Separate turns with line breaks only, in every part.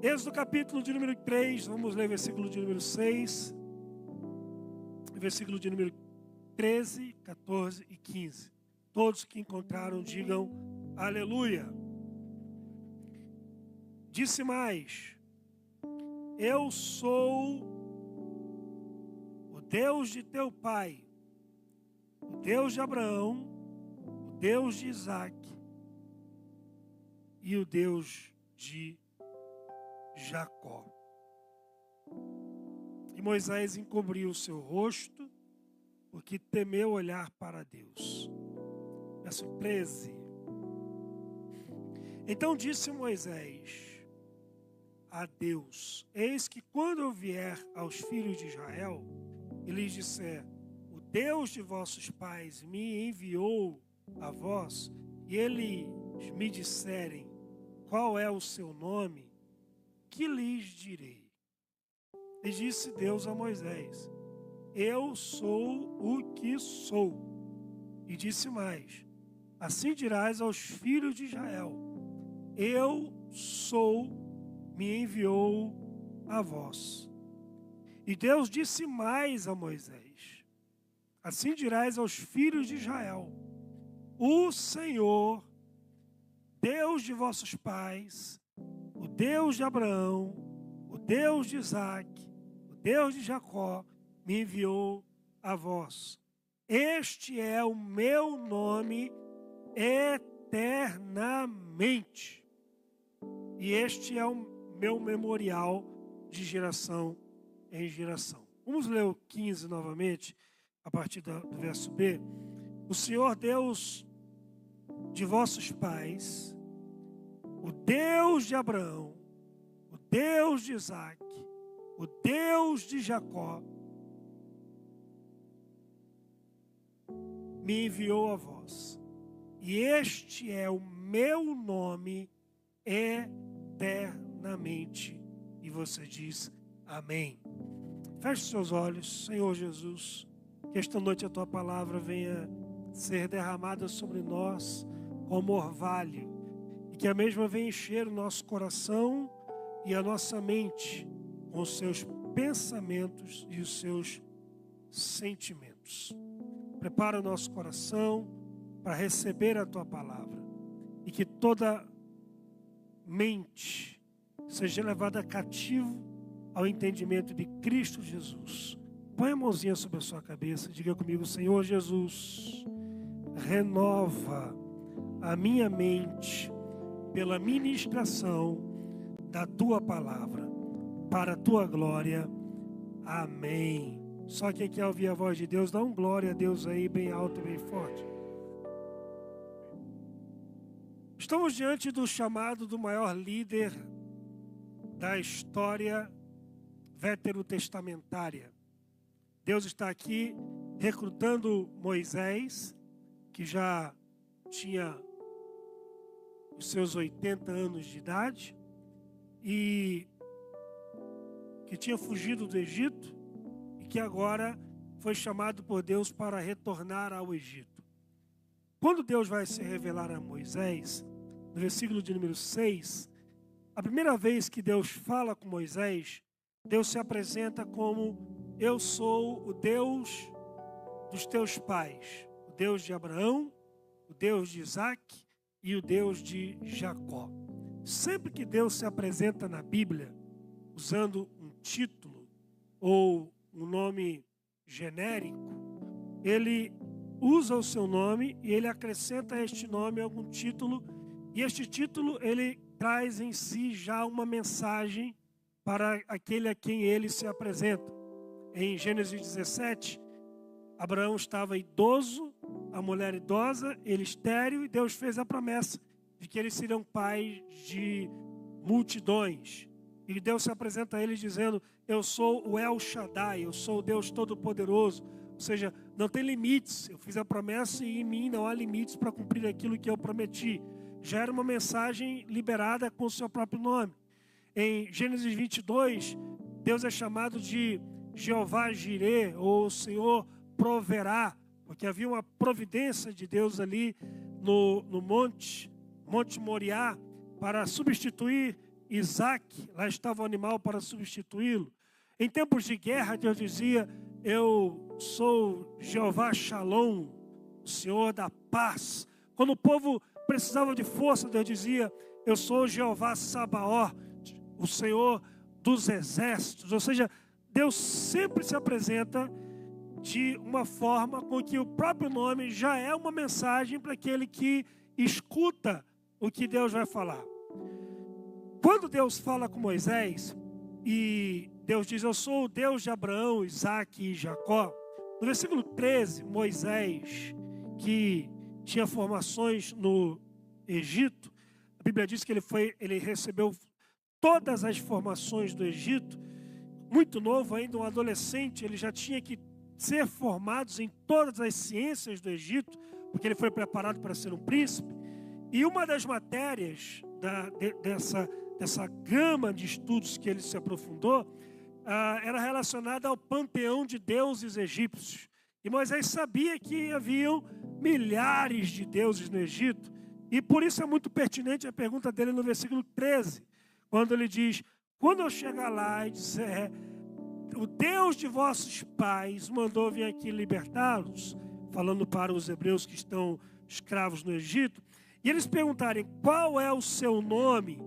Êxodo capítulo de número 3, vamos ler versículo de número 6, versículo de número 13, 14 e 15. Todos que encontraram digam aleluia. Disse mais: eu sou o Deus de teu pai, o Deus de Abraão, o Deus de Isaque e o Deus de Jacó. E Moisés encobriu o seu rosto, porque temeu olhar para Deus. Verso 13. Então disse Moisés a Deus: eis que quando eu vier aos filhos de Israel e lhes disser, o Deus de vossos pais me enviou a vós, e eles me disserem, qual é o seu nome? Que lhes direi? E disse Deus a Moisés: eu sou o que sou. E disse mais: assim dirás aos filhos de Israel: eu sou, me enviou a vós. E Deus disse mais a Moisés: assim dirás aos filhos de Israel: o Senhor, Deus de vossos pais, o Deus de Abraão, o Deus de Isaque, o Deus de Jacó, me enviou a vós. Este é o meu nome eternamente. E este é o meu memorial de geração em geração. Vamos ler o 15 novamente, a partir do verso B. O Senhor Deus de vossos pais, o Deus de Abraão, o Deus de Isaque, o Deus de Jacó, me enviou a vós. E este é o meu nome eternamente. E você diz amém. Feche seus olhos, Senhor Jesus, que esta noite a tua palavra venha ser derramada sobre nós como orvalho, e que a mesma venha encher o nosso coração e a nossa mente com os seus pensamentos e os seus sentimentos. Prepara o nosso coração para receber a tua palavra, e que toda mente seja levada cativo ao entendimento de Cristo Jesus. Põe a mãozinha sobre a sua cabeça, diga comigo: Senhor Jesus, renova a minha mente pela ministração da tua palavra, para a tua glória. Amém. Só quem quer ouvir a voz de Deus, dá um glória a Deus aí, bem alto e bem forte. Estamos diante do chamado do maior líder da história veterotestamentária. Deus está aqui recrutando Moisés, que já tinha os seus 80 anos de idade e que tinha fugido do Egito e que agora foi chamado por Deus para retornar ao Egito. Quando Deus vai se revelar a Moisés, no versículo de número 6, a primeira vez que Deus fala com Moisés, Deus se apresenta como: eu sou o Deus dos teus pais, o Deus de Abraão, o Deus de Isaque e o Deus de Jacó. Sempre que Deus se apresenta na Bíblia, usando um título ou um nome genérico, ele usa o seu nome e ele acrescenta a este nome algum título, e este título ele traz em si já uma mensagem para aquele a quem ele se apresenta. Em Gênesis 17, Abraão estava idoso, a mulher idosa, ele estéril, e Deus fez a promessa de que eles seriam pais de multidões. E Deus se apresenta a eles dizendo: eu sou o El Shaddai, eu sou o Deus Todo-Poderoso. Ou seja, não tem limites, eu fiz a promessa e em mim não há limites para cumprir aquilo que eu prometi. Já era uma mensagem liberada com o seu próprio nome. Em Gênesis 22, Deus é chamado de Jeová Jireh, ou o Senhor proverá, porque havia uma providência de Deus ali no Monte Moriá, para substituir Isaac, lá estava o animal para substituí-lo. Em tempos de guerra, Deus dizia: eu sou Jeová Shalom, o Senhor da paz. Quando o povo precisava de força, Deus dizia: eu sou Jeová Sabaoth, o Senhor dos exércitos. Ou seja, Deus sempre se apresenta de uma forma com que o próprio nome já é uma mensagem para aquele que escuta o que Deus vai falar. Quando Deus fala com Moisés, e Deus diz: eu sou o Deus de Abraão, Isaque e Jacó. No versículo 13, Moisés, que tinha formações no Egito, a Bíblia diz que ele recebeu todas as formações do Egito. Muito novo ainda, um adolescente, ele já tinha que ser formado em todas as ciências do Egito, porque ele foi preparado para ser um príncipe. E uma das matérias dessa gama de estudos que ele se aprofundou, era relacionada ao panteão de deuses egípcios. E Moisés sabia que haviam milhares de deuses no Egito. E por isso é muito pertinente a pergunta dele no versículo 13, quando ele diz: quando eu chegar lá e disser, o Deus de vossos pais mandou vir aqui libertá-los, falando para os hebreus que estão escravos no Egito, e eles perguntarem: qual é o seu nome?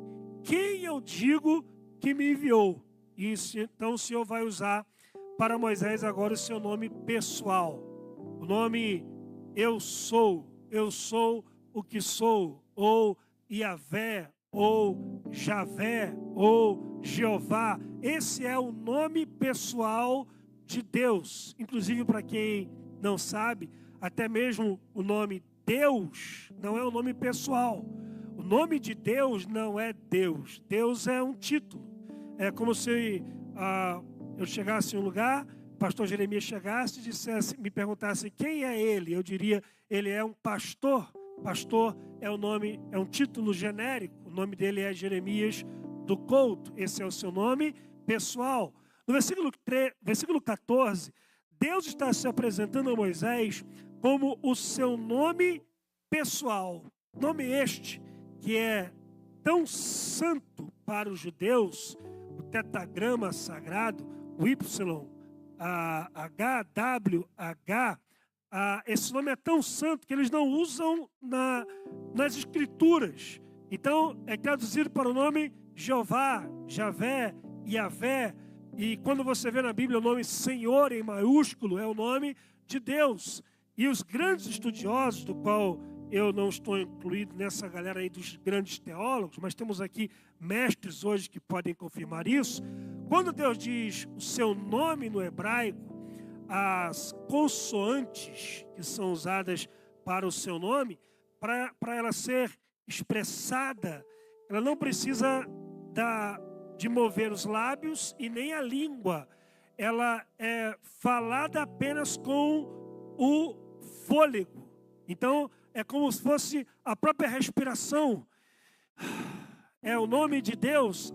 Quem eu digo que me enviou? E então o Senhor vai usar para Moisés agora o seu nome pessoal. O nome eu sou o que sou, ou Iavé, ou Javé, ou Jeová. Esse é o nome pessoal de Deus. Inclusive, para quem não sabe, até mesmo o nome Deus não é o nome pessoal. O nome de Deus não é Deus. Deus é um título. É como se eu chegasse em um lugar, o pastor Jeremias chegasse e dissesse, me perguntasse quem é ele. Eu diria: ele é um pastor. Pastor é o nome, é um título genérico. O nome dele é Jeremias do Couto. Esse é o seu nome pessoal. No versículo 14, Deus está se apresentando a Moisés como o seu nome pessoal. Nome este que é tão santo para os judeus, o tetragrama sagrado, o YHWH, esse nome é tão santo que eles não usam nas escrituras. Então é traduzido para o nome Jeová, Javé, Iavé. E quando você vê na Bíblia o nome Senhor em maiúsculo, é o nome de Deus. E os grandes estudiosos, do qual eu não estou incluído nessa galera aí dos grandes teólogos, mas temos aqui mestres hoje que podem confirmar isso. Quando Deus diz o seu nome no hebraico, as consoantes que são usadas para o seu nome, para ela ser expressada, ela não precisa de mover os lábios e nem a língua. Ela é falada apenas com o fôlego. Então, é como se fosse a própria respiração. É o nome de Deus.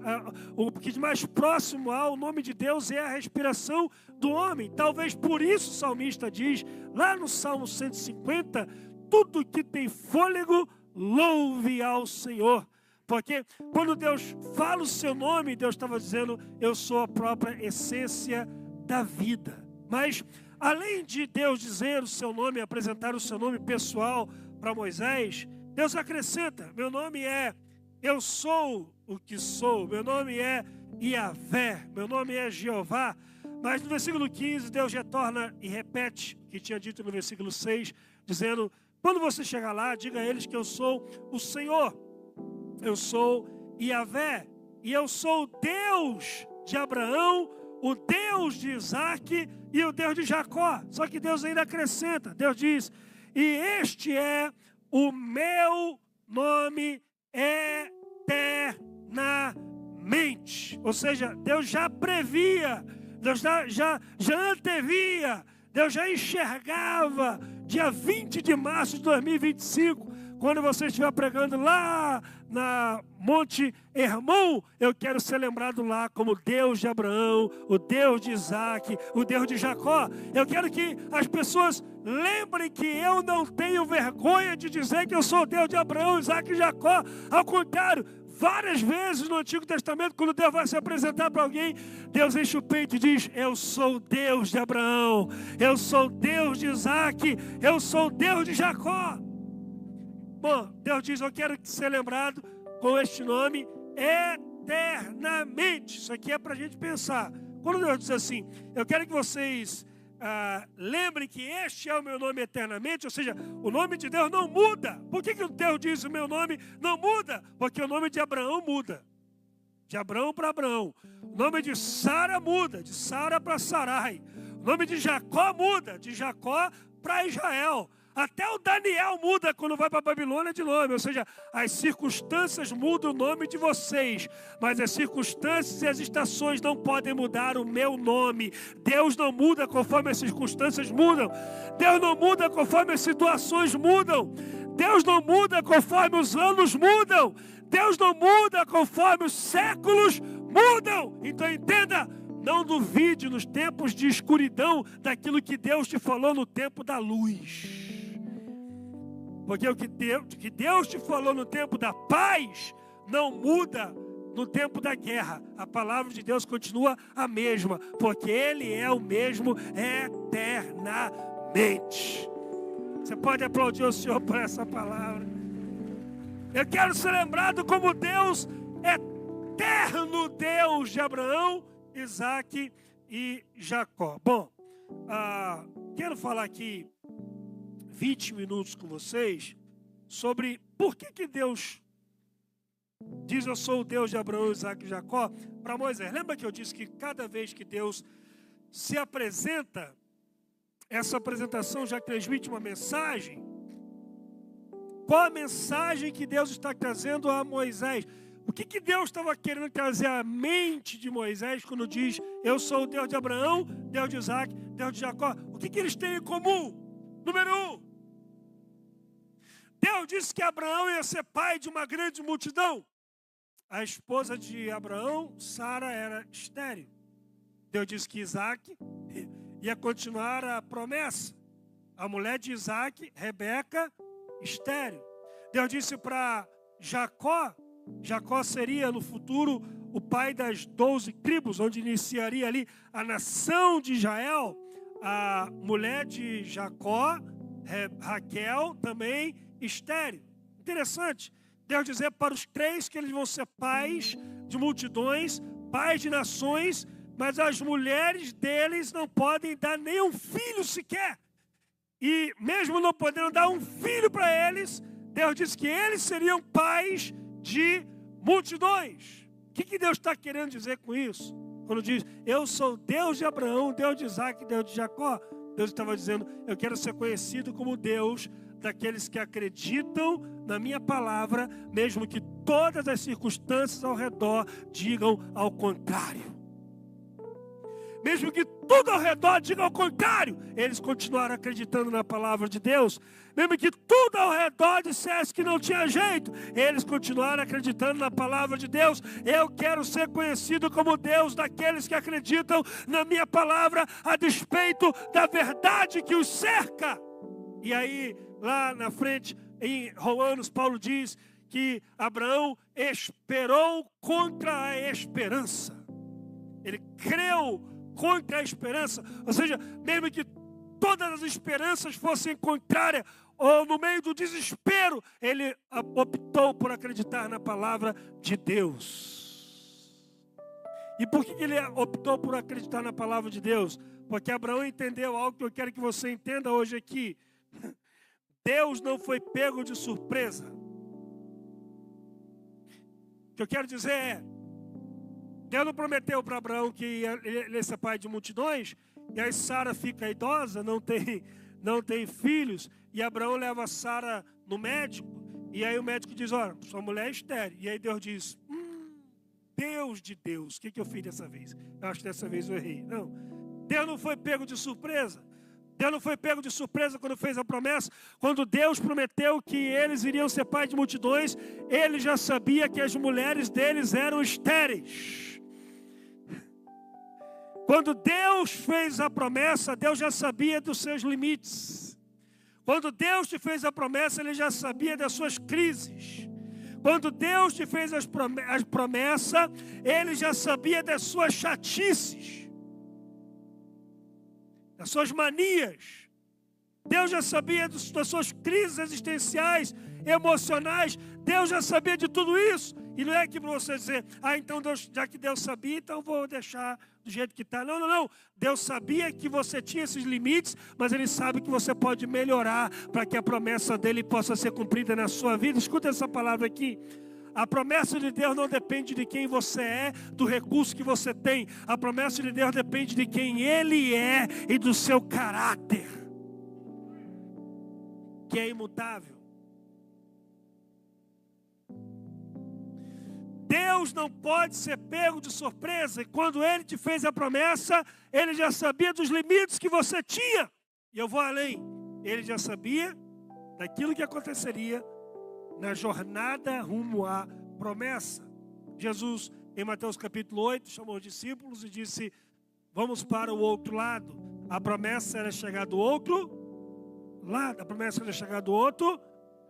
O que mais próximo ao nome de Deus é a respiração do homem. Talvez por isso o salmista diz, lá no Salmo 150, tudo que tem fôlego, louve ao Senhor. Porque quando Deus fala o seu nome, Deus estava dizendo: eu sou a própria essência da vida. Mas, além de Deus dizer o seu nome, apresentar o seu nome pessoal para Moisés, Deus acrescenta: meu nome é eu sou o que sou, meu nome é Iavé, meu nome é Jeová. Mas no versículo 15, Deus retorna e repete o que tinha dito no versículo 6, dizendo: quando você chegar lá, diga a eles que eu sou o Senhor, eu sou Iavé, e eu sou o Deus de Abraão, o Deus de Isaque e o Deus de Jacó. Só que Deus ainda acrescenta, Deus diz: e este é o meu nome eternamente. Ou seja, Deus já previa, Deus já antevia, Deus já enxergava dia 20 de março de 2025, quando você estiver pregando lá na Monte Hermon, eu quero ser lembrado lá como Deus de Abraão, o Deus de Isaque, o Deus de Jacó. Eu quero que as pessoas lembrem que eu não tenho vergonha de dizer que eu sou o Deus de Abraão, Isaque e Jacó. Ao contrário, Várias vezes no Antigo Testamento, quando Deus vai se apresentar para alguém, Deus enche o peito e diz: eu sou o Deus de Abraão, eu sou o Deus de Isaac, eu sou o Deus de Jacó. Bom, Deus diz: eu quero ser lembrado com este nome eternamente. Isso aqui é para a gente pensar. Quando Deus diz assim: eu quero que vocês lembrem que este é o meu nome eternamente, ou seja, o nome de Deus não muda. Por que Deus diz o meu nome não muda? Porque o nome de Abraão muda, de Abraão para Abraão. O nome de Sara muda, de Sara para Sarai. O nome de Jacó muda, de Jacó para Israel. Até o Daniel muda quando vai para a Babilônia de nome. Ou seja, as circunstâncias mudam o nome de vocês, mas as circunstâncias e as estações não podem mudar o meu nome. Deus não muda conforme as circunstâncias mudam. Deus não muda conforme as situações mudam. Deus não muda conforme os anos mudam. Deus não muda conforme os séculos mudam. Então entenda, não duvide nos tempos de escuridão daquilo que Deus te falou no tempo da luz. Porque o que Deus te falou no tempo da paz não muda no tempo da guerra. A palavra de Deus continua a mesma, porque Ele é o mesmo eternamente. Você pode aplaudir o Senhor por essa palavra. Eu quero ser lembrado como Deus eterno, Deus de Abraão, Isaac e Jacó. Bom, quero falar aqui 20 minutos com vocês sobre por que Deus diz: eu sou o Deus de Abraão, Isaac e Jacó, para Moisés. Lembra que eu disse que cada vez que Deus se apresenta, essa apresentação já transmite uma mensagem? Qual a mensagem que Deus está trazendo a Moisés? O que Deus estava querendo trazer à mente de Moisés quando diz: eu sou o Deus de Abraão, Deus de Isaac, Deus de Jacó? O que eles têm em comum? Número 1, Deus disse que Abraão ia ser pai de uma grande multidão. A esposa de Abraão, Sara, era estéril. Deus disse que Isaac ia continuar a promessa. A mulher de Isaac, Rebeca, estéril. Deus disse para Jacó seria no futuro o pai das 12 tribos, onde iniciaria ali a nação de Israel. A mulher de Jacó, Raquel, também estéril. Interessante. Deus dizer para os 3 que eles vão ser pais de multidões, pais de nações, mas as mulheres deles não podem dar nenhum filho sequer. E mesmo não podendo dar um filho para eles, Deus disse que eles seriam pais de multidões. O que Deus está querendo dizer com isso? Quando diz: eu sou Deus de Abraão, Deus de Isaac, Deus de Jacó, Deus estava dizendo: eu quero ser conhecido como Deus daqueles que acreditam na minha palavra, mesmo que todas as circunstâncias ao redor digam ao contrário. Mesmo que tudo ao redor diga ao contrário, eles continuaram acreditando na palavra de Deus. Mesmo que tudo ao redor dissesse que não tinha jeito, eles continuaram acreditando na palavra de Deus. Eu quero ser conhecido como Deus daqueles que acreditam na minha palavra, a despeito da verdade que os cerca. E aí, lá na frente, em Romanos, Paulo diz que Abraão esperou contra a esperança. Ele creu contra a esperança. Ou seja, mesmo que todas as esperanças fossem contrárias, ou no meio do desespero, ele optou por acreditar na palavra de Deus. E por que ele optou por acreditar na palavra de Deus? Porque Abraão entendeu algo que eu quero que você entenda hoje aqui. Deus não foi pego de surpresa. O que eu quero dizer é: Deus não prometeu para Abraão que ele ia ser pai de multidões, e aí Sara fica idosa, não tem filhos, e Abraão leva Sara no médico, e aí o médico diz: olha, sua mulher é estéril. E aí Deus diz: Deus de Deus, o que eu fiz dessa vez? Eu acho que dessa vez eu errei. Não, Deus não foi pego de surpresa. Deus não foi pego de surpresa quando fez a promessa. Quando Deus prometeu que eles iriam ser pais de multidões, ele já sabia que as mulheres deles eram estéreis. Quando Deus fez a promessa, Deus já sabia dos seus limites. Quando Deus te fez a promessa, Ele já sabia das suas crises. Quando Deus te fez as promessas, Ele já sabia das suas chatices, das suas manias. Deus já sabia das suas crises existenciais, emocionais. Deus já sabia de tudo isso. E não é que você dizer, então Deus, já que Deus sabia, então vou deixar do jeito que está. Não, não, não. Deus sabia que você tinha esses limites, mas Ele sabe que você pode melhorar para que a promessa dEle possa ser cumprida na sua vida. Escuta essa palavra aqui. A promessa de Deus não depende de quem você é, do recurso que você tem. A promessa de Deus depende de quem Ele é e do seu caráter, que é imutável. Deus não pode ser pego de surpresa. E quando Ele te fez a promessa, Ele já sabia dos limites que você tinha. E eu vou além. Ele já sabia daquilo que aconteceria na jornada rumo à promessa. Jesus, em Mateus capítulo 8, chamou os discípulos e disse, vamos para o outro lado. A promessa era chegar do outro lado. A promessa era chegar do outro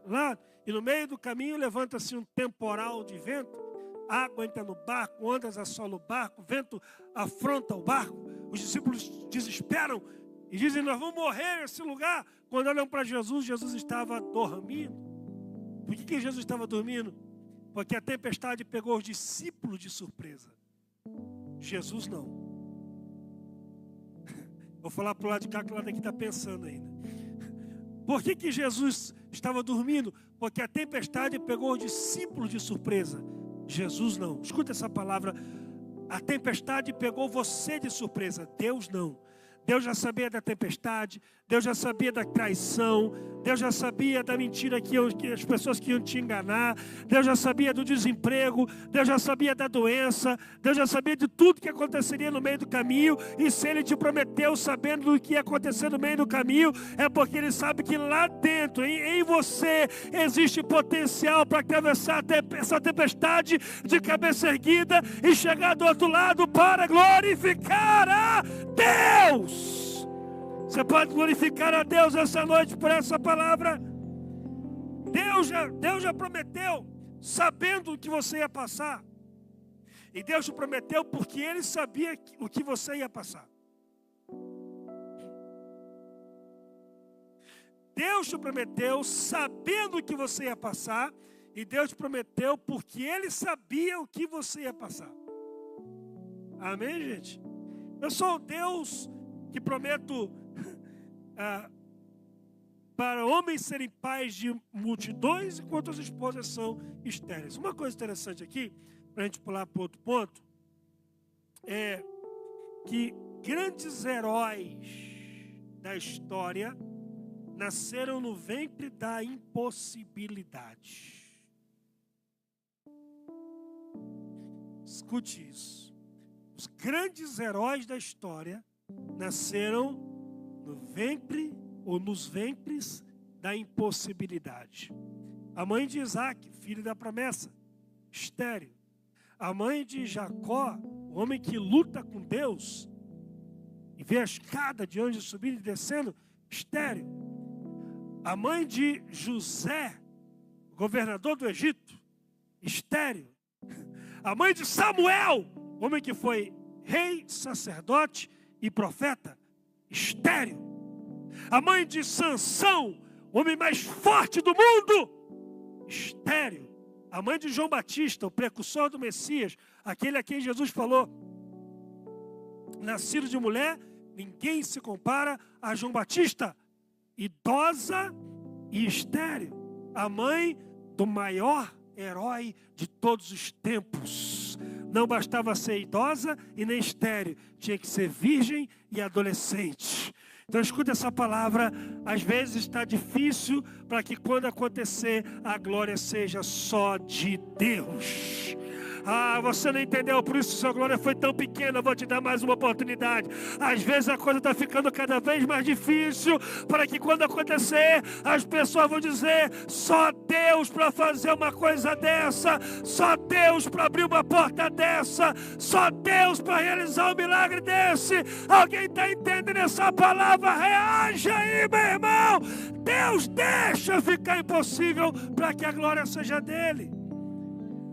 lado. E no meio do caminho levanta-se um temporal de vento. Água entra no barco, ondas assolam o barco, vento afronta o barco. Os discípulos desesperam e dizem, nós vamos morrer nesse lugar. Quando olham para Jesus, Jesus estava dormindo. Por que Jesus estava dormindo? Porque a tempestade pegou os discípulos de surpresa. Jesus não. Vou falar para o lado de cá, que o lado daqui está pensando ainda. Por que Jesus estava dormindo? Porque a tempestade pegou os discípulos de surpresa. Jesus não. Escuta essa palavra. A tempestade pegou você de surpresa. Deus não. Deus já sabia da tempestade, Deus já sabia da traição, Deus já sabia da mentira que as pessoas que iam te enganar, Deus já sabia do desemprego, Deus já sabia da doença, Deus já sabia de tudo que aconteceria no meio do caminho. E se Ele te prometeu sabendo do que ia acontecer no meio do caminho, é porque Ele sabe que lá dentro, em você, existe potencial para atravessar essa tempestade de cabeça erguida e chegar do outro lado para glorificar a Deus. Você pode glorificar a Deus essa noite por essa palavra. Deus já prometeu, sabendo o que você ia passar. E Deus te prometeu porque Ele sabia o que você ia passar. Deus te prometeu sabendo o que você ia passar. E Deus te prometeu porque Ele sabia o que você ia passar. Amém, gente? Eu sou o Deus que prometo para homens serem pais de multidões enquanto as esposas são estéreis. Uma coisa interessante aqui, para a gente pular para outro ponto, é que grandes heróis da história nasceram no ventre da impossibilidade. Escute isso. Os grandes heróis da história nasceram no ventre ou nos ventres da impossibilidade. A mãe de Isaac, filho da promessa, estéril. A mãe de Jacó, o homem que luta com Deus e vê a escada de anjos subindo e descendo, estéril. A mãe de José, governador do Egito, estéril. A mãe de Samuel, homem que foi rei, sacerdote e profeta, estéril. A mãe de Sansão, o homem mais forte do mundo, estéril. A mãe de João Batista, o precursor do Messias, aquele a quem Jesus falou, nascido de mulher, ninguém se compara a João Batista, idosa e estéril. A mãe do maior herói de todos os tempos. Não bastava ser idosa e nem estéril, tinha que ser virgem e adolescente. Então escuta essa palavra, às vezes está difícil para que quando acontecer a glória seja só de Deus. Você não entendeu, por isso sua glória foi tão pequena, eu vou te dar mais uma oportunidade. Às vezes a coisa está ficando cada vez mais difícil, para que quando acontecer, as pessoas vão dizer, só Deus para fazer uma coisa dessa, só Deus para abrir uma porta dessa, só Deus para realizar um milagre desse. Alguém está entendendo essa palavra? Reaja aí, meu irmão. Deus deixa ficar impossível para que a glória seja dele.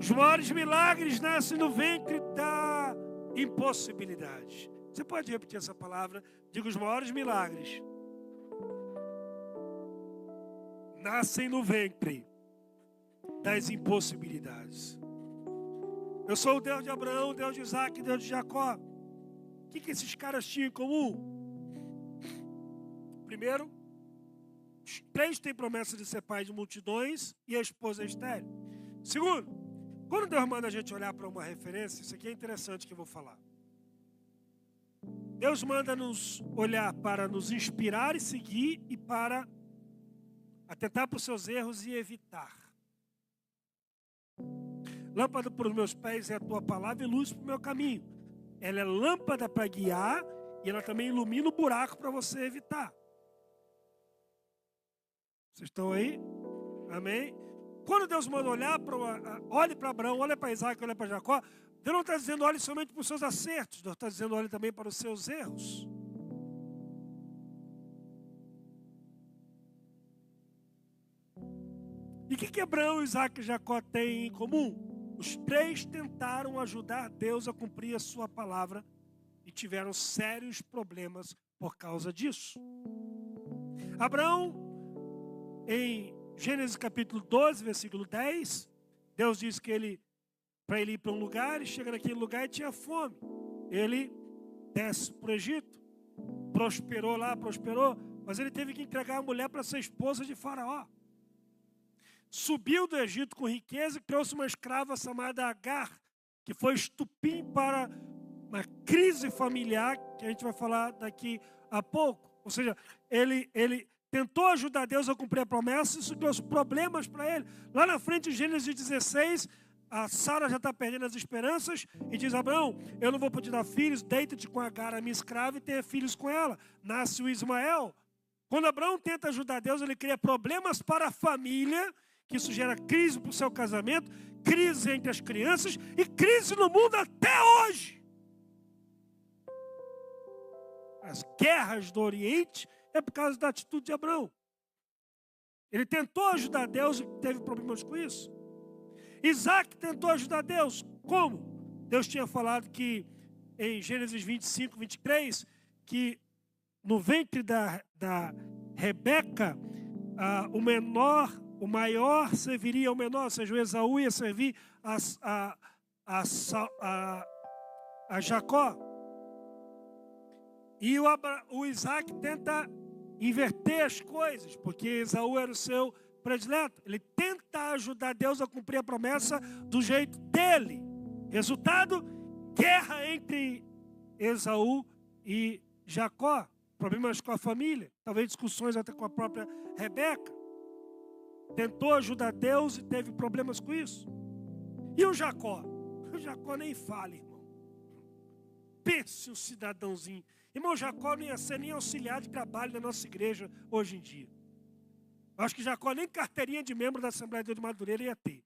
Os maiores milagres nascem no ventre da impossibilidade. Você pode repetir essa palavra? Diga: os maiores milagres nascem no ventre das impossibilidades. Eu sou o Deus de Abraão, o Deus de Isaac, o Deus de Jacó. O que esses caras tinham em comum? Primeiro, os três têm promessa de ser pai de multidões e a esposa é estéril. Segundo, quando Deus manda a gente olhar para uma referência, isso aqui é interessante que eu vou falar. Deus manda nos olhar para nos inspirar e seguir e para atentar para os seus erros e evitar. Lâmpada para os meus pés é a tua palavra e luz para o meu caminho. Ela é lâmpada para guiar e ela também ilumina o buraco para você evitar. Vocês estão aí? Amém? Quando Deus manda olhar olhe para Abraão, olhe para Isaac, olhe para Jacó, Deus não está dizendo olhe somente para os seus acertos, Deus está dizendo olhe também para os seus erros. E o que Abraão, Isaac e Jacó têm em comum? Os três tentaram ajudar Deus a cumprir a sua palavra e tiveram sérios problemas por causa disso. Abraão, em Gênesis capítulo 12, versículo 10, Deus diz que para ele ir para um lugar, ele chega naquele lugar e tinha fome. Ele desce para o Egito, prosperou, mas ele teve que entregar a mulher para ser esposa de Faraó. Subiu do Egito com riqueza e trouxe uma escrava chamada Agar, que foi estupim para uma crise familiar, que a gente vai falar daqui a pouco. Ou seja, ele tentou ajudar Deus a cumprir a promessa, isso trouxe problemas para ele. Lá na frente, em Gênesis 16, a Sara já está perdendo as esperanças e diz: Abraão, eu não vou poder dar filhos, deita-te com Agar, a minha escrava, e tenha filhos com ela. Nasce o Ismael. Quando Abraão tenta ajudar Deus, ele cria problemas para a família, que isso gera crise para o seu casamento, crise entre as crianças e crise no mundo até hoje. As guerras do Oriente é por causa da atitude de Abraão. Ele tentou ajudar Deus e teve problemas com isso. Isaac tentou ajudar Deus. Como? Deus tinha falado que em Gênesis 25, 23, que no ventre da Rebeca, o maior serviria ao menor, ou seja, o Esaú ia servir a Jacó. E o Isaac tenta inverter as coisas, porque Esaú era o seu predileto. Ele tenta ajudar Deus a cumprir a promessa do jeito dele. Resultado, guerra entre Esaú e Jacó. Problemas com a família, talvez discussões até com a própria Rebeca. Tentou ajudar Deus e teve problemas com isso. E o Jacó? O Jacó nem fala, irmão. Pense um cidadãozinho. Irmão, Jacó não ia ser nem auxiliar de trabalho da nossa igreja hoje em dia. Eu acho que Jacó nem carteirinha de membro da Assembleia de Deus de Madureira ia ter.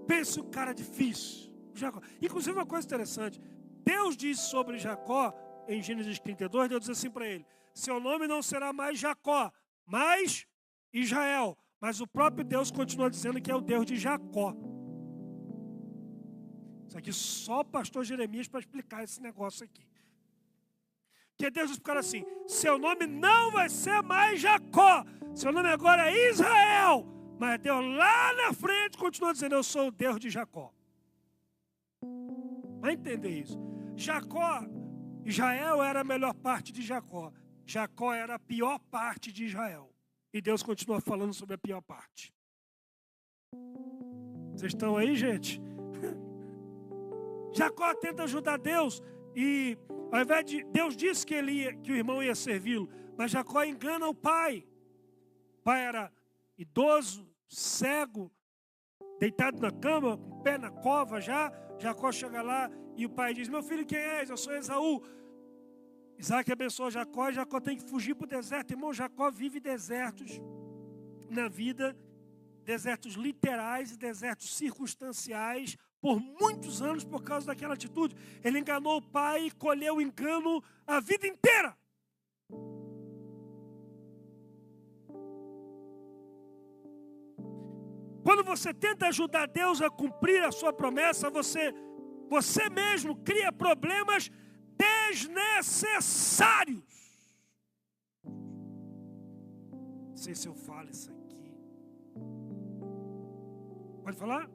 Pense um cara difícil. Jacó. Inclusive uma coisa interessante. Deus diz sobre Jacó, em Gênesis 32, Deus diz assim para ele: seu nome não será mais Jacó, mas Israel. Mas o próprio Deus continua dizendo que é o Deus de Jacó. Isso aqui só o pastor Jeremias para explicar esse negócio aqui. Que Deus diz para o cara assim: seu nome não vai ser mais Jacó, seu nome agora é Israel. Mas Deus lá na frente continua dizendo: eu sou o Deus de Jacó. Vai entender isso? Israel era a melhor parte de Jacó. Jacó era a pior parte de Israel. E Deus continua falando sobre a pior parte. Vocês estão aí, gente? Jacó tenta ajudar Deus e ao invés de Deus disse que o irmão ia servi-lo, mas Jacó engana o pai. O pai era idoso, cego, deitado na cama, com o pé na cova já. Jacó chega lá e o pai diz: meu filho, quem és? Eu sou Esaú. Isaac abençoa Jacó e Jacó tem que fugir para o deserto. Irmão, Jacó vive desertos na vida, desertos literais e desertos circunstanciais, por muitos anos por causa daquela atitude. Ele enganou o pai e colheu o engano a vida inteira. Quando quando você tenta ajudar Deus a cumprir a sua promessa, você mesmo cria problemas desnecessários. Não sei se eu falo isso aqui. Pode falar?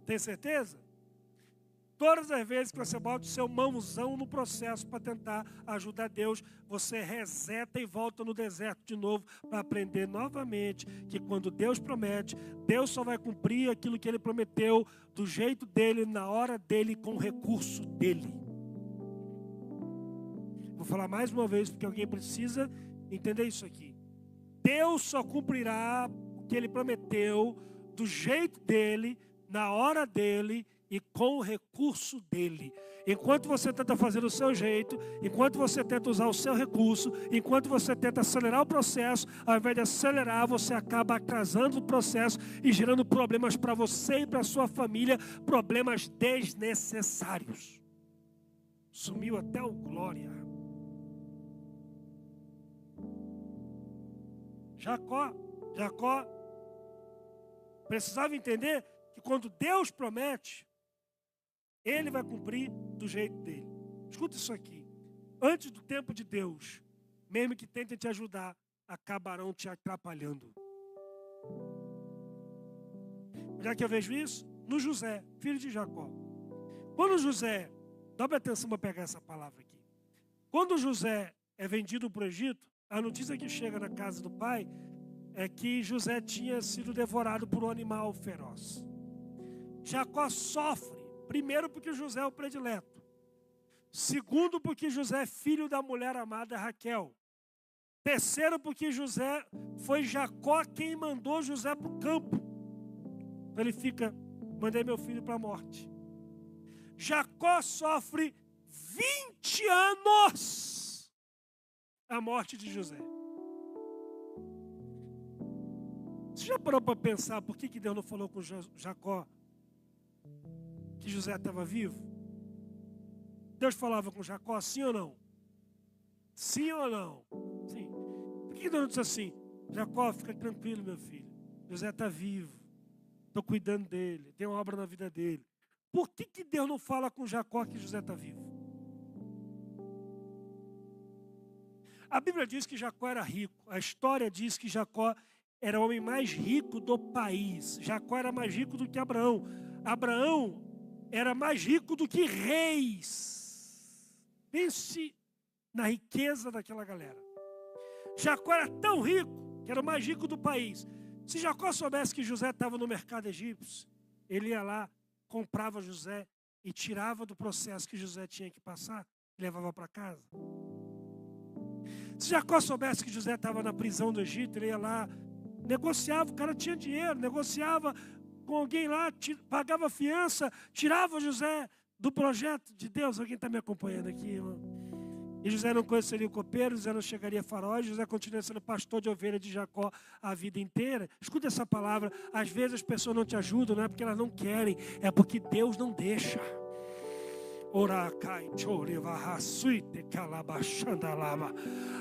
Tem certeza? Todas as vezes que você bota o seu mãozão no processo para tentar ajudar Deus, você reseta e volta no deserto de novo para aprender novamente que quando Deus promete, Deus só vai cumprir aquilo que Ele prometeu do jeito dEle, na hora dEle, com o recurso dEle. Vou falar mais uma vez porque alguém precisa entender isso aqui. Deus só cumprirá o que Ele prometeu do jeito dEle, na hora dEle, e com o recurso dele. Enquanto você tenta fazer do seu jeito, enquanto você tenta usar o seu recurso, enquanto você tenta acelerar o processo, ao invés de acelerar, você acaba atrasando o processo e gerando problemas para você e para a sua família, problemas desnecessários. Sumiu até o glória. Jacó precisava entender que quando Deus promete, Ele vai cumprir do jeito dele. Escuta isso aqui. Antes do tempo de Deus, mesmo que tentem te ajudar, acabarão te atrapalhando. Onde é que eu vejo isso? No José, filho de Jacó. Quando José, dobre atenção para pegar essa palavra aqui. Quando José é vendido para o Egito, a notícia que chega na casa do pai é que José tinha sido devorado por um animal feroz. Jacó sofre. Primeiro, porque José é o predileto. Segundo, porque José é filho da mulher amada Raquel. Terceiro, porque foi Jacó quem mandou José para o campo. Então ele fica, mandei meu filho para a morte. Jacó sofre 20 anos a morte de José. Você já parou para pensar por que Deus não falou com Jacó que José estava vivo? Deus falava com Jacó, sim ou não? Sim ou não? Sim. Por que Deus não disse assim? Jacó, fica tranquilo, meu filho. José está vivo. Estou cuidando dele. Tem uma obra na vida dele. Por que Deus não fala com Jacó que José está vivo? A Bíblia diz que Jacó era rico. A história diz que Jacó era o homem mais rico do país. Jacó era mais rico do que Abraão. Abraão era mais rico do que reis. Pense na riqueza daquela galera. Jacó era tão rico que era o mais rico do país. Se Jacó soubesse que José estava no mercado egípcio, ele ia lá, comprava José e tirava do processo que José tinha que passar e levava para casa. Se Jacó soubesse que José estava na prisão do Egito, ele ia lá, negociava, o cara tinha dinheiro, negociava com alguém lá, pagava fiança, tirava José do projeto de Deus. Alguém está me acompanhando aqui, irmão? E José não conheceria o copeiro, José não chegaria a Faraó, José continua sendo pastor de ovelha de Jacó a vida inteira. Escuta essa palavra, às vezes as pessoas não te ajudam, não é porque elas não querem, é porque Deus não deixa.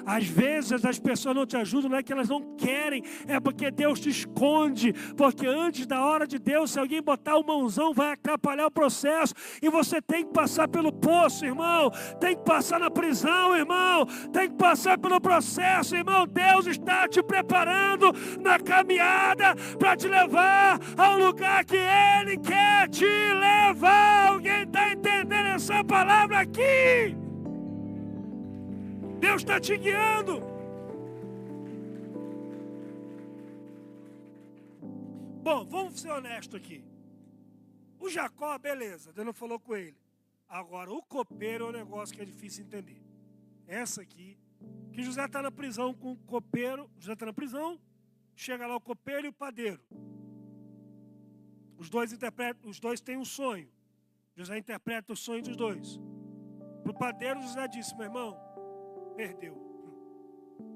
Às vezes as pessoas não te ajudam, não é que elas não querem, é porque Deus te esconde, porque antes da hora de Deus, se alguém botar o mãozão, vai atrapalhar o processo, e você tem que passar pelo poço, irmão, tem que passar na prisão, irmão, tem que passar pelo processo, irmão. Deus está te preparando na caminhada para te levar ao lugar que Ele quer te levar. Alguém está entendendo essa palavra aqui? Deus está te guiando. Bom, vamos ser honestos aqui. O Jacó, beleza, Deus não falou com ele. Agora, o copeiro é um negócio que é difícil entender. Essa aqui, que José está na prisão com o copeiro. José está na prisão, chega lá o copeiro e o padeiro. Os dois têm um sonho. José interpreta o sonho dos dois. Para o padeiro, José disse: meu irmão, perdeu.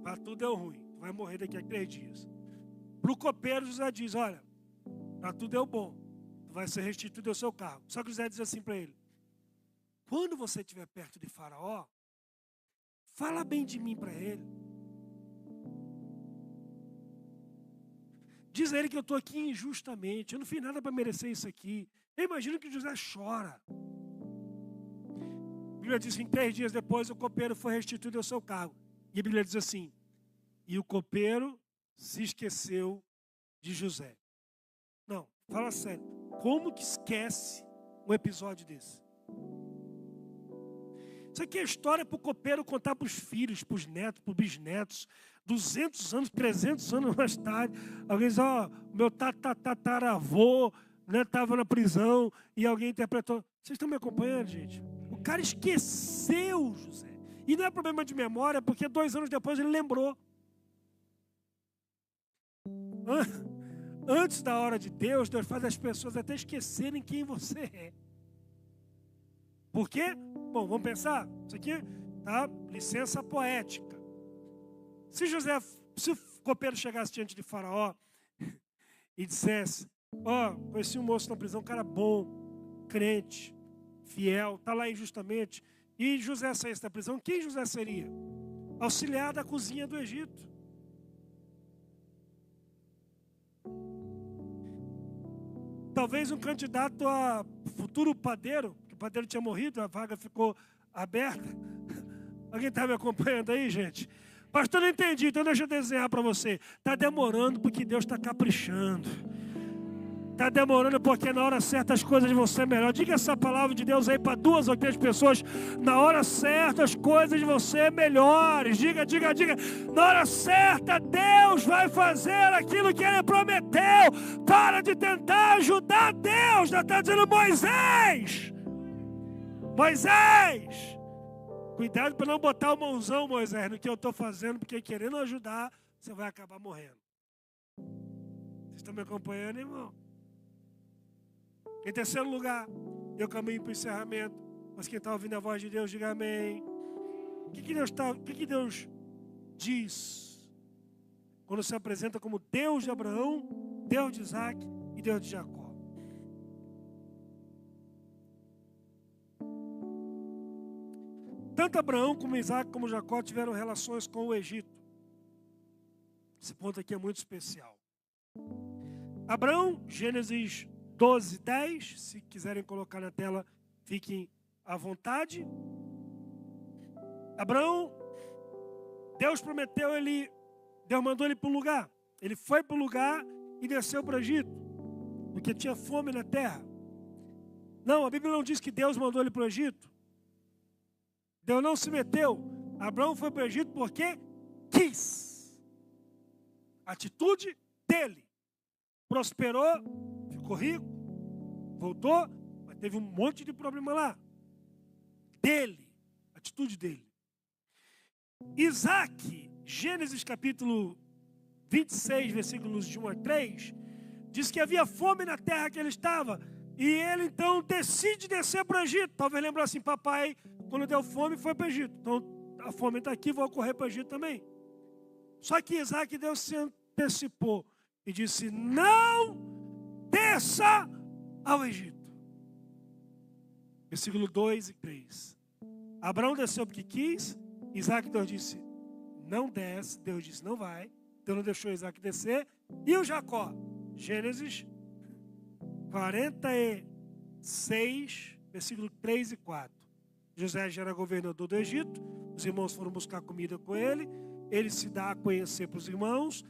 Para tudo deu ruim. Tu vai morrer daqui a 3 dias. Para o copeiro, José diz: olha, para tudo deu bom. Tu vai ser restituído ao seu cargo. Só que José diz assim para ele: quando você estiver perto de Faraó, fala bem de mim para ele. Diz a ele que eu estou aqui injustamente, eu não fiz nada para merecer isso aqui. Eu imagino que José chora. A Bíblia diz que em 3 dias depois o copeiro foi restituído ao seu cargo. E a Bíblia diz assim, e o copeiro se esqueceu de José. Não, fala sério, como que esquece um episódio desse? Isso aqui é história para o copeiro contar para os filhos, para os netos, para os bisnetos. 200 anos, 300 anos mais tarde, alguém diz, meu tataravô estava na prisão e alguém interpretou. Vocês estão me acompanhando, gente? O cara esqueceu José. E não é problema de memória, porque 2 anos depois ele lembrou. Antes da hora de Deus, Deus faz as pessoas até esquecerem quem você é. Por quê? Bom, vamos pensar. Isso aqui, tá? Licença poética. Se o copeiro chegasse diante de Faraó e dissesse, conheci um moço na prisão, um cara bom, crente, fiel, está lá injustamente, e José saísse da prisão, quem José seria? Auxiliar da cozinha do Egito. Talvez um candidato a futuro padeiro, porque o padeiro tinha morrido, a vaga ficou aberta. Alguém está me acompanhando aí, gente? Pastor, não entendi, então deixa eu desenhar para você. Está demorando porque Deus está caprichando. Está demorando porque na hora certa as coisas vão ser melhores. Diga essa palavra de Deus aí para 2 ou 3 pessoas. Na hora certa as coisas vão ser melhores. Diga. Na hora certa Deus vai fazer aquilo que Ele prometeu. Para de tentar ajudar Deus. Deus está dizendo, Moisés, cuidado para não botar o mãozão, Moisés, no que eu estou fazendo, porque querendo ajudar, você vai acabar morrendo. Vocês estão me acompanhando, irmão? Em terceiro lugar, eu caminho para o encerramento, mas quem está ouvindo a voz de Deus, diga amém. O que Deus diz quando se apresenta como Deus de Abraão, Deus de Isaac e Deus de Jacó? Tanto Abraão como Isaac como Jacó tiveram relações com o Egito. Esse ponto aqui é muito especial. Abraão, Gênesis 12, 10. Se quiserem colocar na tela, fiquem à vontade. Abraão, Deus prometeu Deus mandou ele para um lugar. Ele foi para o lugar e desceu para o Egito, porque tinha fome na terra. Não, a Bíblia não diz que Deus mandou ele para o Egito. Deus não se meteu. Abraão foi para o Egito porque quis. Atitude dele. Prosperou, ficou rico, voltou, mas teve um monte de problema lá. Dele, atitude dele. Isaac, Gênesis capítulo 26, versículos de 1 a 3, diz que havia fome na terra que ele estava. E ele então decide descer para o Egito. Talvez lembre assim, papai, quando deu fome, foi para o Egito. Então, a fome está aqui, vou correr para o Egito também. Só que Isaac, Deus se antecipou e disse, não desça ao Egito. Versículo 2 e 3. Abraão desceu porque quis. Isaac, Deus disse, não desce. Deus disse, não vai. Deus não deixou Isaac descer. E o Jacó? Gênesis 46, versículo 3 e 4. José já era governador do Egito, os irmãos foram buscar comida com ele, ele se dá a conhecer para os irmãos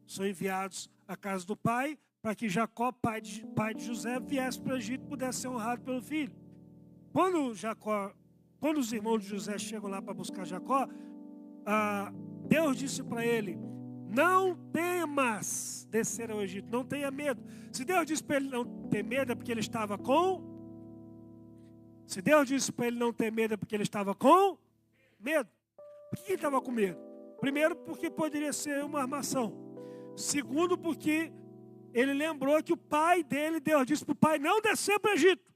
são enviados à casa do pai, para que Jacó, pai de José, viesse para o Egito e pudesse ser honrado pelo filho. Quando os irmãos de José chegam lá para buscar Jacó, Deus disse para ele, não temas descer ao Egito, não tenha medo. Se Deus disse para ele não ter medo, é porque ele estava com... Se Deus disse para ele não ter medo, é porque ele estava com medo. Por que ele estava com medo? Primeiro, porque poderia ser uma armação. Segundo, porque ele lembrou que o pai dele, Deus disse para o pai não descer para o Egito.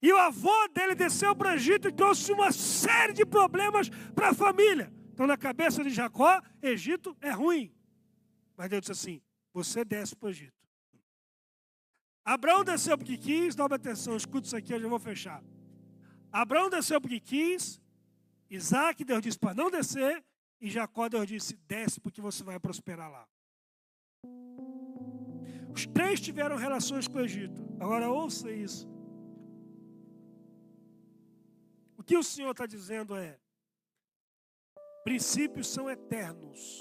E o avô dele desceu para o Egito e trouxe uma série de problemas para a família. Então, na cabeça de Jacó, Egito é ruim. Mas Deus disse assim, você desce para o Egito. Abraão desceu porque quis, dá uma atenção, escuta isso aqui, eu já vou fechar. Abraão desceu porque quis, Isaac, Deus disse para não descer, e Jacó, Deus disse, desce porque você vai prosperar lá. Os 3 tiveram relações com o Egito. Agora ouça isso. O que o Senhor está dizendo é: princípios são eternos,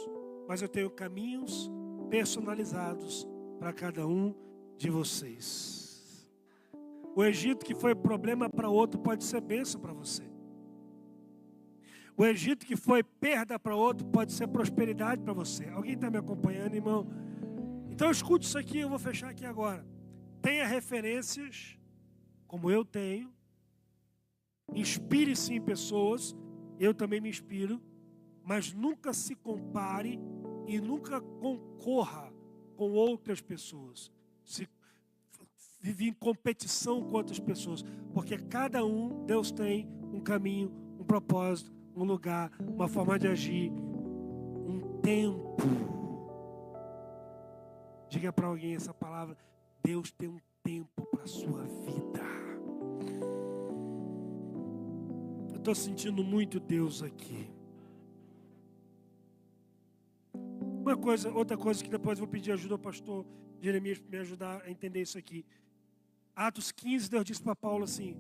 mas eu tenho caminhos personalizados para cada um de vocês. O Egito que foi problema para outro pode ser bênção para você. O Egito que foi perda para outro pode ser prosperidade para você. Alguém está me acompanhando, irmão? Então escute isso aqui, eu vou fechar aqui agora. Tenha referências, como eu tenho. Inspire-se em pessoas, eu também me inspiro. Mas nunca se compare e nunca concorra com outras pessoas. Vive em competição com outras pessoas. Porque cada um, Deus tem um caminho, um propósito, um lugar, uma forma de agir, um tempo. Diga para alguém essa palavra: Deus tem um tempo para a sua vida. Eu estou sentindo muito Deus aqui. Outra coisa que depois eu vou pedir ajuda ao pastor Jeremias para me ajudar a entender isso aqui. Atos 15, Deus disse para Paulo assim: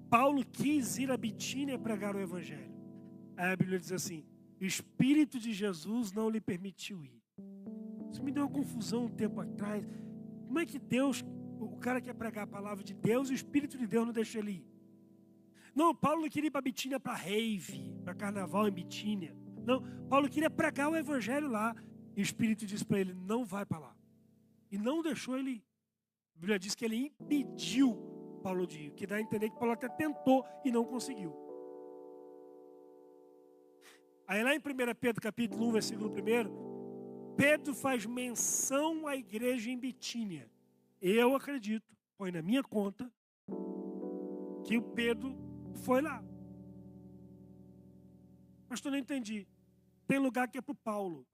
Paulo quis ir a Bitínia pregar o evangelho. Aí a Bíblia diz assim: o Espírito de Jesus não lhe permitiu ir. Isso me deu uma confusão um tempo atrás. Como é que Deus, o cara quer pregar a palavra de Deus e o Espírito de Deus não deixa ele ir? Não, Paulo não queria ir para Bitínia para rave, para carnaval em Bitínia. Não, Paulo queria pregar o evangelho lá. E o Espírito disse para ele: não vai para lá. E não deixou ele ir. A Bíblia diz que ele impediu Paulo de ir. Que dá a entender que Paulo até tentou e não conseguiu. Aí lá em 1 Pedro capítulo 1, versículo 1, Pedro faz menção à igreja em Bitínia. Eu acredito, põe na minha conta, que o Pedro foi lá. Mas eu não entendi. Tem lugar que é para o Paulo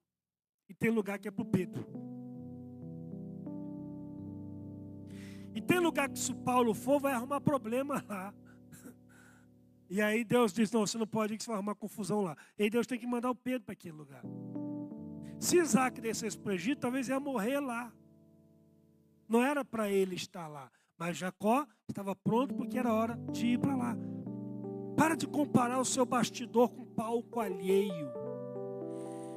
e tem lugar que é para o Pedro. E tem lugar que se o Paulo for, vai arrumar problema lá. E aí Deus diz: não, você não pode ir, que você vai arrumar confusão lá. E aí Deus tem que mandar o Pedro para aquele lugar. Se Isaac descesse para o Egito, talvez ia morrer lá. Não era para ele estar lá. Mas Jacó estava pronto porque era hora de ir para lá. Para de comparar o seu bastidor com palco alheio.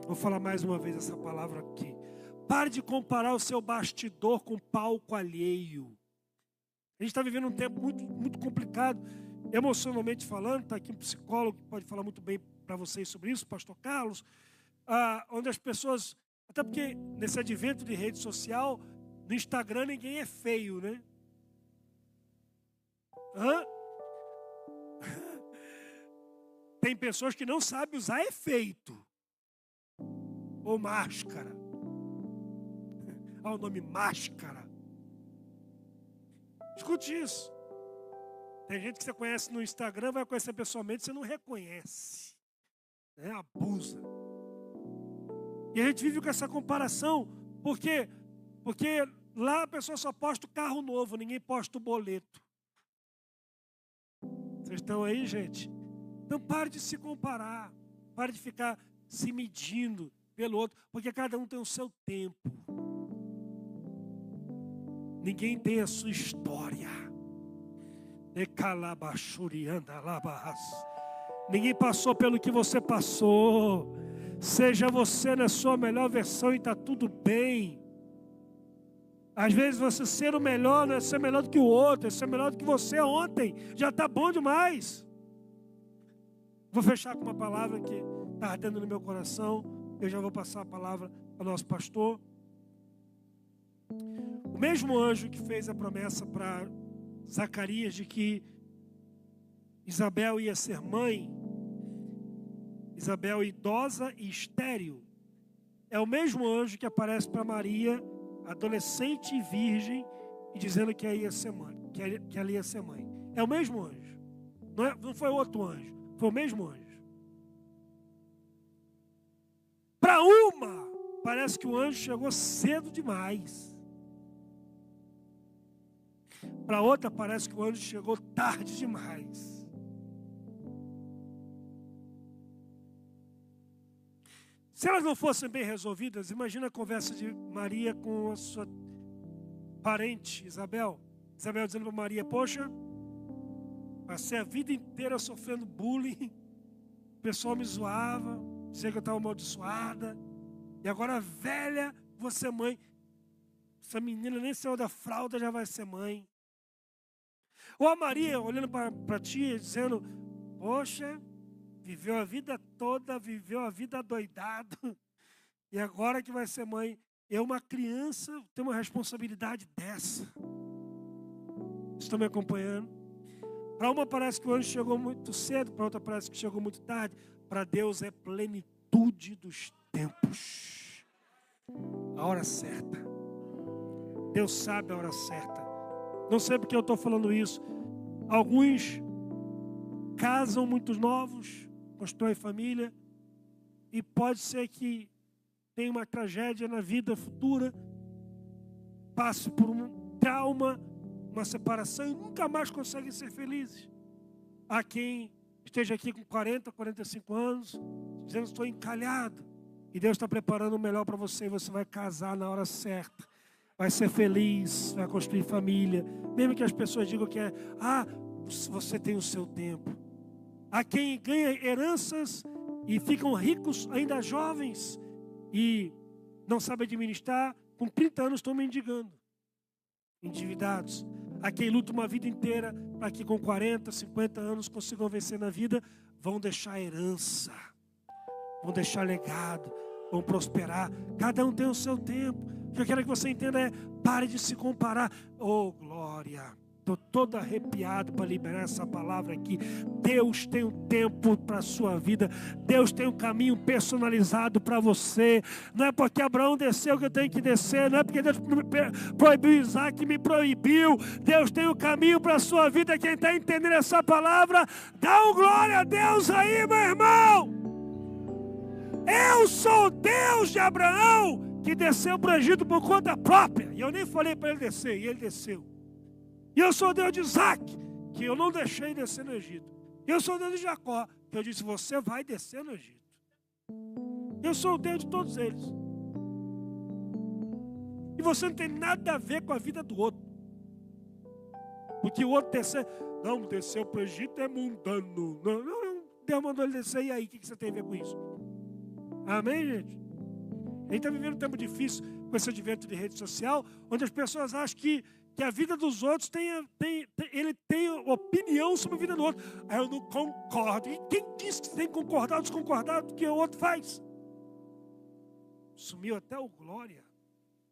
Vou falar mais uma vez essa palavra aqui. Pare de comparar o seu bastidor com palco alheio. A gente está vivendo um tempo muito, muito complicado, emocionalmente falando. Está aqui um psicólogo que pode falar muito bem para vocês sobre isso, pastor Carlos. Onde as pessoas, até porque nesse advento de rede social, no Instagram ninguém é feio, né? Tem pessoas que não sabem usar efeito ou máscara. Olha o nome máscara. Escute isso. Tem gente que você conhece no Instagram, vai conhecer pessoalmente, você não reconhece, né? Abusa. E a gente vive com essa comparação. Por quê? Porque lá a pessoa só posta o carro novo, ninguém posta o boleto. Vocês estão aí, gente? Então pare de se comparar. Pare de ficar se medindo pelo outro. Porque cada um tem o seu tempo. Ninguém tem a sua história. Ninguém passou pelo que você passou. Seja você na sua melhor versão e está tudo bem. Às vezes você ser o melhor não é ser melhor do que o outro, é ser melhor do que você ontem. Já está bom demais. Vou fechar com uma palavra que está ardendo no meu coração. Eu já vou passar a palavra ao nosso pastor. O mesmo anjo que fez a promessa para Zacarias de que Isabel ia ser mãe, Isabel idosa e estéril, é o mesmo anjo que aparece para Maria, adolescente e virgem, e dizendo que ela ia ser mãe, que ela ia ser mãe. É o mesmo anjo. Não foi outro anjo, foi o mesmo anjo. Para uma, parece que o anjo chegou cedo demais. Para outra, parece que o anjo chegou tarde demais. Se elas não fossem bem resolvidas, imagina a conversa de Maria com a sua parente, Isabel. Isabel dizendo para Maria, poxa, passei a vida inteira sofrendo bullying, o pessoal me zoava, dizia que eu estava amaldiçoada, e agora velha, vou ser mãe. Essa menina nem saiu da fralda, já vai ser mãe. Ou a Maria olhando para ti, dizendo, poxa, viveu a vida toda, viveu a vida adoidado, e agora que vai ser mãe. Eu, uma criança, tenho uma responsabilidade dessa. Estão me acompanhando? Para uma parece que o ano chegou muito cedo, para outra parece que chegou muito tarde. Para Deus é plenitude dos tempos. A hora certa. Deus sabe a hora certa. Não sei porque eu estou falando isso. Alguns casam muito novos, constroem família, e pode ser que tenha uma tragédia na vida futura, passe por um trauma, uma separação e nunca mais conseguem ser felizes. Há quem esteja aqui com 40, 45 anos, dizendo, estou encalhado, e Deus está preparando o melhor para você, e você vai casar na hora certa, vai ser feliz, vai construir família, mesmo que as pessoas digam que você tem o seu tempo. Há quem ganha heranças e ficam ricos ainda jovens e não sabem administrar, com 30 anos estão mendigando, endividados. Há quem luta uma vida inteira para que com 40, 50 anos consigam vencer na vida, vão deixar herança, vão deixar legado, vão prosperar. Cada um tem o seu tempo. O que eu quero que você entenda é, pare de se comparar. Oh, glória! Estou todo arrepiado para liberar essa palavra aqui. Deus tem um tempo para a sua vida. Deus tem um caminho personalizado para você. Não é porque Abraão desceu que eu tenho que descer. Não é porque Deus proibiu Isaac, me proibiu. Deus tem um caminho para a sua vida. Quem está entendendo essa palavra, dá um glória a Deus aí, meu irmão. Eu sou o Deus de Abraão, que desceu para o Egito por conta própria. E eu nem falei para ele descer, e ele desceu. E eu sou o Deus de Isaac, que eu não deixei descer no Egito. E eu sou o Deus de Jacó, que eu disse, você vai descer no Egito. Eu sou o Deus de todos eles. E você não tem nada a ver com a vida do outro. Porque o outro desceu para o Egito é mundano. Não, Deus mandou ele descer, e aí, o que você tem a ver com isso? Amém, gente? A gente está vivendo um tempo difícil com esse advento de rede social, onde as pessoas acham que a vida dos outros ele tem opinião sobre a vida do outro. Aí eu não concordo. E quem disse que tem que concordar ou desconcordar do que o outro faz? Sumiu até o glória.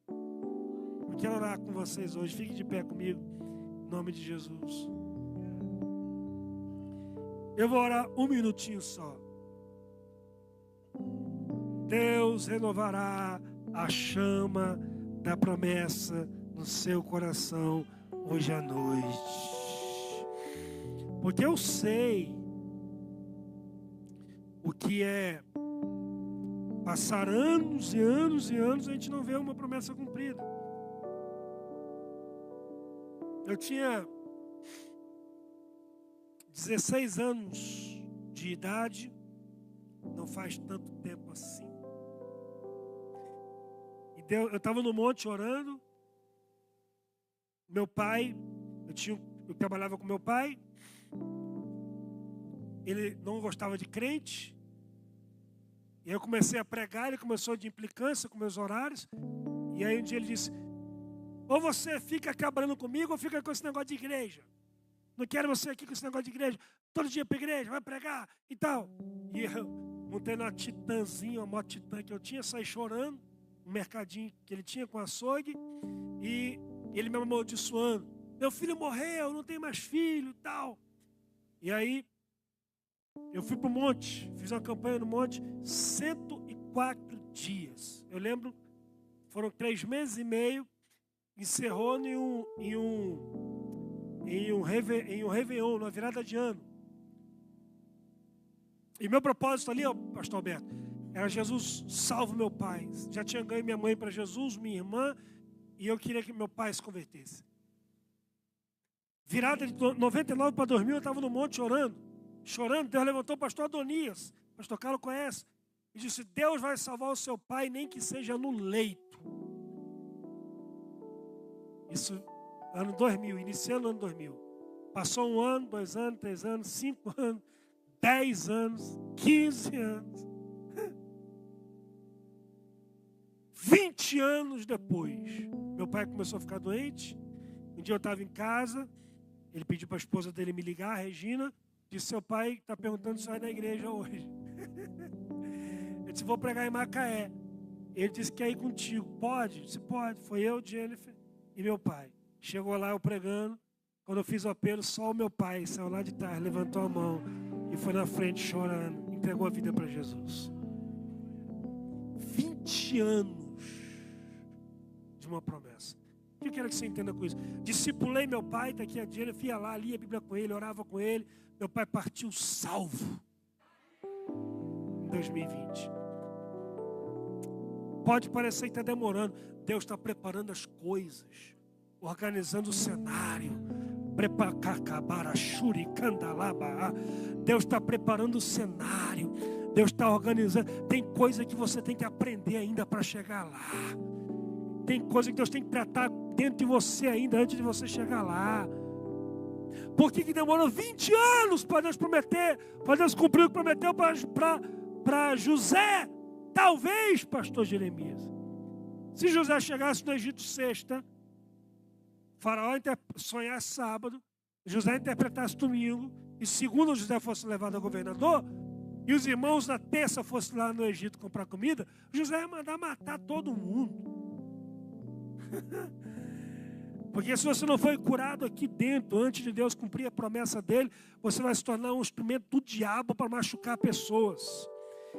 Eu quero orar com vocês hoje. Fiquem de pé comigo, em nome de Jesus. Eu vou orar um minutinho só. Deus renovará a chama da promessa no seu coração hoje à noite. Porque eu sei o que é passar anos e anos e anos e a gente não vê uma promessa cumprida. Eu tinha 16 anos de idade, não faz tanto tempo assim. E eu estava no monte orando. Meu pai, eu trabalhava com meu pai, ele não gostava de crente, e aí eu comecei a pregar, ele começou de implicância com meus horários, e aí um dia ele disse, ou você fica quebrando comigo, ou fica com esse negócio de igreja, não quero você aqui com esse negócio de igreja, todo dia para a igreja, vai pregar e tal. E eu montei na Titanzinha, uma moto Titan que eu tinha, saí chorando, no mercadinho que ele tinha com açougue, e ele me amaldiçoando. Meu filho morreu, não tenho mais filho e tal. E aí, eu fui para o monte, fiz uma campanha no monte, 104 dias. Eu lembro, foram 3 meses e meio, encerrou em um Réveillon, na virada de ano. E meu propósito ali, pastor Alberto, era Jesus, salvo meu pai. Já tinha ganho minha mãe para Jesus, minha irmã, e eu queria que meu pai se convertesse. Virada de 99 para 2000, eu estava no monte orando, chorando. Deus levantou o pastor Adonias. Pastor Carlos conhece. e disse: Deus vai salvar o seu pai, nem que seja no leito. Isso, ano 2000, iniciando o ano 2000. Passou 1 ano, 2 anos, 3 anos, 5 anos, 10 anos, 15 anos. 20 anos depois, meu pai começou a ficar doente. Um dia eu estava em casa, ele pediu para a esposa dele me ligar, a Regina, disse: seu pai está perguntando se vai na igreja hoje. Eu disse: vou pregar em Macaé. Ele disse: quer ir contigo? Pode? Eu disse: pode. Foi eu, Jennifer e meu pai. Chegou lá eu pregando. Quando eu fiz o apelo, só o meu pai saiu lá de trás, levantou a mão e foi na frente chorando, entregou a vida para Jesus. 20 anos de uma promessa. O que eu quero que você entenda com isso? Discipulei meu pai, está aqui a Jennifer, ia lá, lia a Bíblia com ele, orava com ele. Meu pai partiu salvo em 2020. Pode parecer que está demorando. Deus está preparando as coisas, organizando o cenário. Deus está preparando o cenário. Deus está organizando. Tem coisa que você tem que aprender ainda para chegar lá. Tem coisa que Deus tem que tratar dentro de você ainda antes de você chegar lá. Por que demorou 20 anos para Deus prometer, para Deus cumprir o que prometeu para José? Talvez, pastor Jeremias, se José chegasse no Egito sexta, Faraó sonhasse sábado, José interpretasse domingo, e segundo José fosse levado a governador, e os irmãos na terça fossem lá no Egito comprar comida, José ia mandar matar todo mundo. Porque se você não foi curado aqui dentro, antes de Deus cumprir a promessa dele, você vai se tornar um instrumento do diabo para machucar pessoas.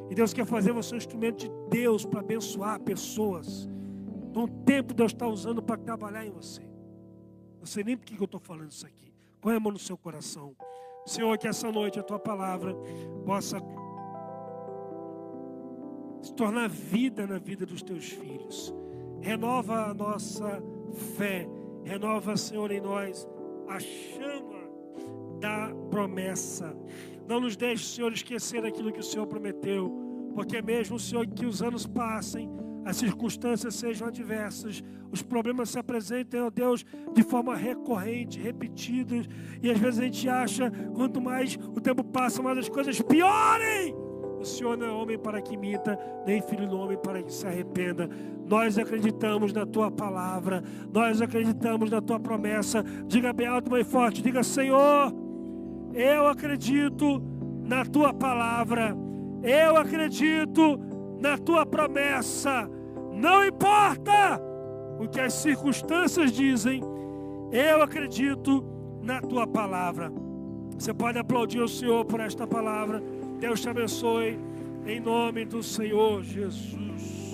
E Deus quer fazer você um instrumento de Deus para abençoar pessoas. Então o tempo Deus está usando para trabalhar em você. Não sei nem por que eu estou falando isso aqui. Põe a mão no seu coração. Senhor, que essa noite a tua palavra possa se tornar vida na vida dos teus filhos. Renova a nossa fé. Renova, Senhor, em nós a chama da promessa. Não nos deixe, Senhor, esquecer aquilo que o Senhor prometeu. Porque mesmo, Senhor, que os anos passem, as circunstâncias sejam adversas, os problemas se apresentem, ó Deus, de forma recorrente, repetidos. E às vezes a gente acha, quanto mais o tempo passa, mais as coisas piorem. O Senhor não é homem para que imita, nem filho do homem para que se arrependa. Nós acreditamos na tua palavra, nós acreditamos na tua promessa. Diga bem alto, bem forte, diga: Senhor, eu acredito na tua palavra, eu acredito na tua promessa. Não importa o que as circunstâncias dizem, eu acredito na tua palavra. Você pode aplaudir o Senhor por esta palavra. Deus te abençoe, em nome do Senhor Jesus.